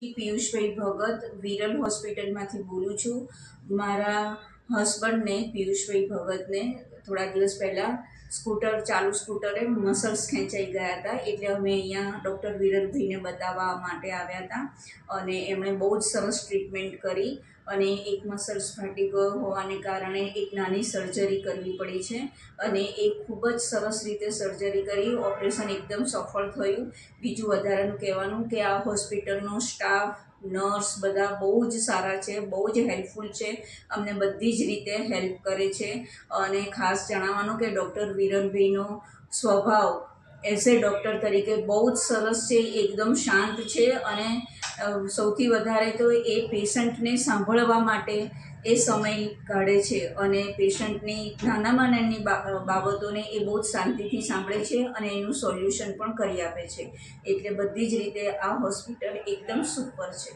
પિયુષભાઈ ભગત વિરલ હોસ્પિટલમાંથી બોલું છું. મારા હસબન્ડને પિયુષભાઈ ભગતને થોડા દિવસ પહેલાં ચાલુ સ્કૂટરે મસલ્સ ખેંચાઈ ગયા હતા, એટલે અમે અહીંયા ડૉક્ટર વિરલભાઈને બતાવવા માટે આવ્યા હતા અને એમણે બહુ જ સરસ ટ્રીટમેન્ટ કરી અને એક મસલ્સ ફાટી ગયો હોવાને કારણે એક નાની સર્જરી કરવી પડી છે અને એ ખૂબ જ સરસ રીતે સર્જરી કરી. ઓપરેશન એકદમ સફળ થયું. બીજું વધારાનું કહેવાનું કે આ હોસ્પિટલનો સ્ટાફ, નર્સ બધા બહુ જ સારા છે, બહુ જ હેલ્પફુલ છે, અમને બધી જ રીતે હેલ્પ કરે છે. અને ખાસ જણાવવાનું કે ડૉક્ટર વિરલભાઈનો સ્વભાવ એઝ એ ડૉક્ટર તરીકે બહુ જ સરસ છે, એકદમ શાંત છે અને સૌથી વધારે તો એ પેશન્ટને સાંભળવા માટે એ સમય કાઢે છે અને પેશન્ટની નાનામાં નાની બાબતોને એ બહુ જ શાંતિથી સાંભળે છે અને એનું સોલ્યુશન પણ કરી આપે છે. એટલે બધી જ રીતે આ હોસ્પિટલ એકદમ સુપર છે.